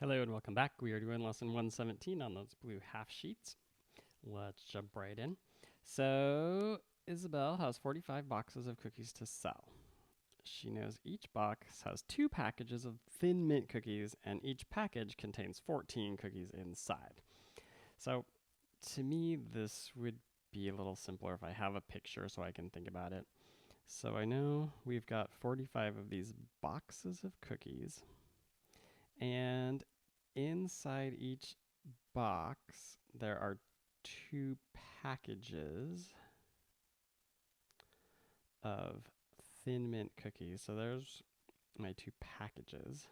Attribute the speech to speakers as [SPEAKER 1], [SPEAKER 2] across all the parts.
[SPEAKER 1] Hello and welcome back. We are doing lesson 117 on those blue half sheets. Let's jump right in. So, Isabel has 45 boxes of cookies to sell. She knows each box has 2 packages of thin mint cookies, and each package contains 14 cookies inside. So, to me, this would be a little simpler if I have a picture so I can think about it. So, I know we've got 45 of these boxes of cookies, and inside each box, there are 2 packages of thin mint cookies. So there's my 2 packages.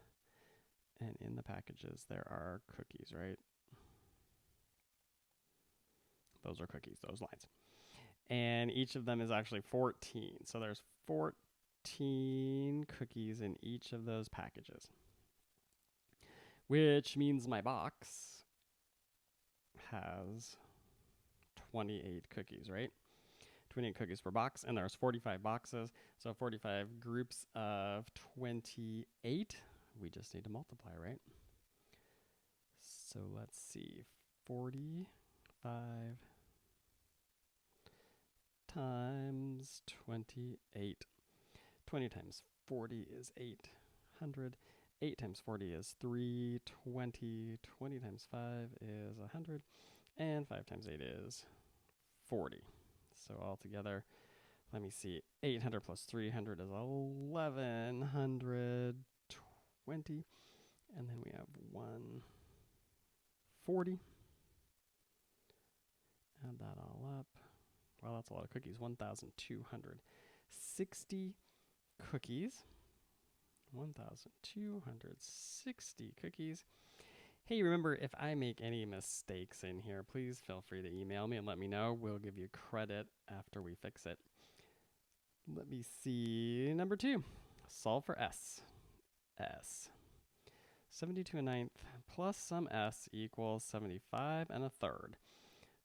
[SPEAKER 1] And in the packages, there are cookies, right? Those are cookies, those lines. And each of them is actually 14. So there's 14 cookies in each of those packages, which means my box has 28 cookies, right? 28 cookies per box, and there's 45 boxes, so 45 groups of 28. We just need to multiply, right? So let's see, 45 times 28. 20 times 40 is 800. 8 times 40 is 320. 20 times 5 is 100. And 5 times 8 is 40. So altogether, let me see, 800 plus 300 is 1120. And then we have 140. Add that all up. Well, that's a lot of cookies. 1,260 cookies. 1,260 cookies. Hey, remember, if I make any mistakes in here, please feel free to email me and let me know. We'll give you credit after we fix it. Let me see. Number 2, solve for S. S. 72 1/9 plus some S equals 75 1/3.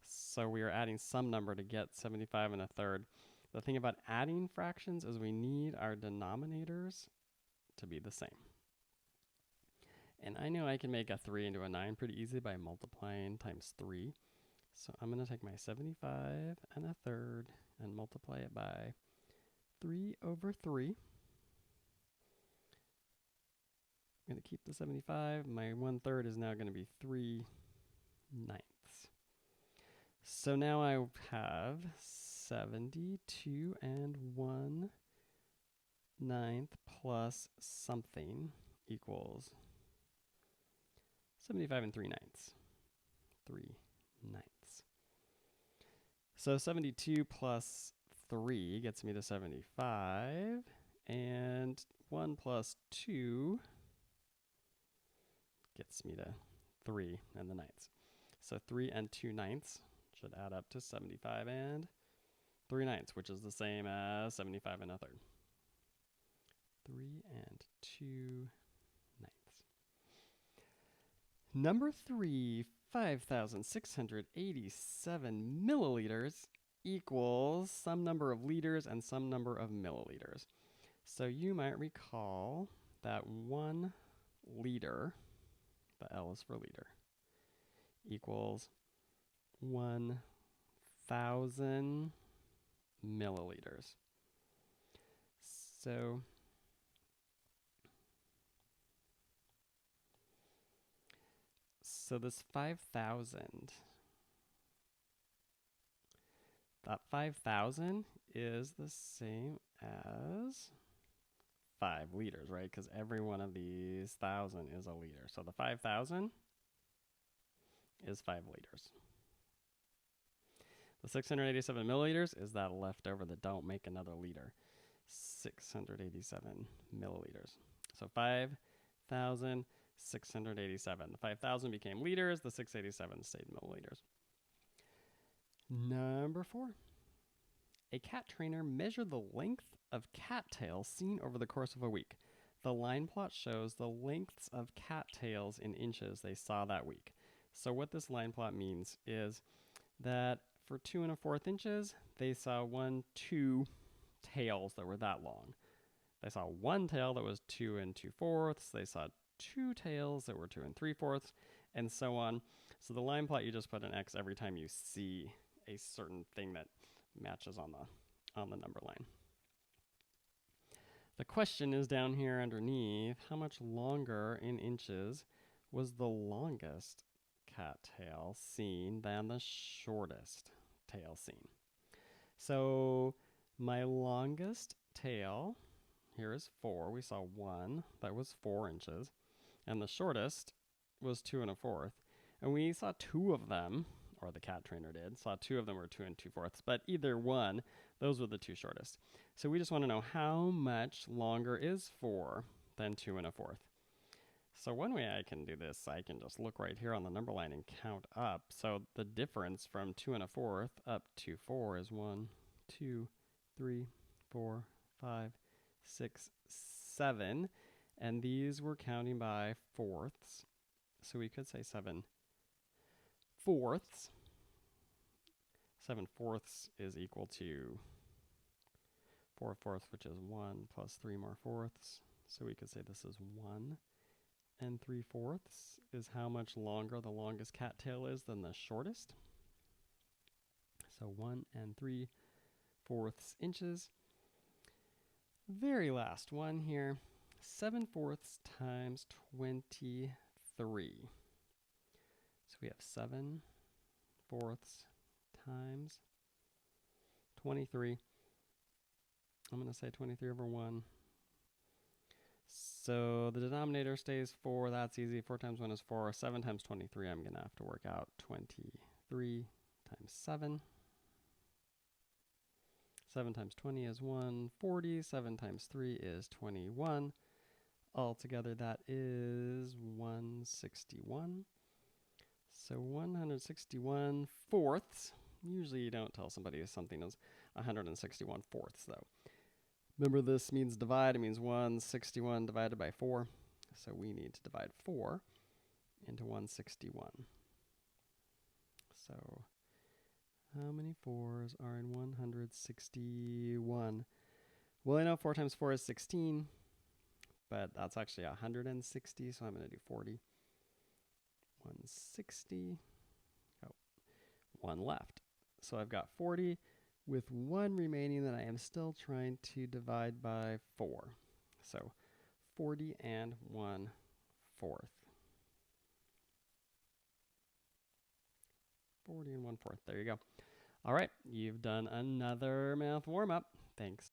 [SPEAKER 1] So we are adding some number to get 75 1/3. The thing about adding fractions is we need our denominators to be the same. And I know I can make a 3 into a 9 pretty easily by multiplying times 3. So I'm going to take my 75 1/3 and multiply it by 3 over 3. I'm going to keep the 75. My 1/3 is now going to be 3/9. So now I have 72 1/9 plus something equals 75 3/9. 3/9. So 72 plus 3 gets me to 75, and 1 plus 2 gets me to 3 and the ninths. So 3 2/9 should add up to 75 3/9, which is the same as 75 1/3. 3 2/9. Number 3, 5,687 milliliters equals some number of liters and some number of milliliters. So you might recall that 1 liter, the L is for liter, equals 1,000 milliliters. So this 5,000, that 5,000 is the same as 5 liters, right? Because every one of these 1,000 is a liter. So the 5,000 is 5 liters. The 687 milliliters is that leftover that don't make another liter. 687 milliliters. So 5,687. The 5,000 became liters. The 687 stayed milliliters. Number 4. A cat trainer measured the length of cattails seen over the course of a week. The line plot shows the lengths of cattails in inches they saw that week. So what this line plot means is that for 2 1/4 inches, they saw 2 tails that were that long. They saw 1 tail that was 2 2/4. They saw 2 tails that were 2 3/4, and so on. So the line plot, you just put an X every time you see a certain thing that matches on the number line. The question is down here underneath, how much longer in inches was the longest cattail seen than the shortest tail seen? So my longest tail here is 4. We saw 1 that was 4 inches, and the shortest was 2 1/4. And we saw 2 of them, or the cat trainer did, saw 2 of them were 2 2/4, but either one, those were the 2 shortest. So we just want to know how much longer is 4 than 2 1/4. So one way I can do this, I can just look right here on the number line and count up. So the difference from 2 1/4 up to 4 is 1, 2, 3, 4, 5, 6, 7. And these we're counting by fourths. So we could say 7 fourths. 7 fourths is equal to 4 fourths, which is 1 plus 3 more fourths. So we could say this is 1 3/4 is how much longer the longest cattail is than the shortest. So 1 3/4 inches. Very last one here, 7/4 times 23. So we have 7/4 times 23. I'm going to say 23 over 1. So the denominator stays 4. That's easy. 4 times 1 is 4. 7 times 23, I'm going to have to work out 23 times 7. 7 times 20 is 140. 7 times 3 is 21. Altogether, that is 161. So 161 fourths. Usually you don't tell somebody something is 161 fourths, though. Remember, this means divide. It means 161 divided by 4. So we need to divide 4 into 161. So how many 4s are in 161? Well, I know 4 times 4 is 16, but that's actually 160, so I'm going to do 40. 160. Oh, 1 left. So I've got 40 with 1 remaining that I am still trying to divide by 4. So 40 and 1/4. 40 and 1/4. There you go. All right, you've done another math warm-up. Thanks.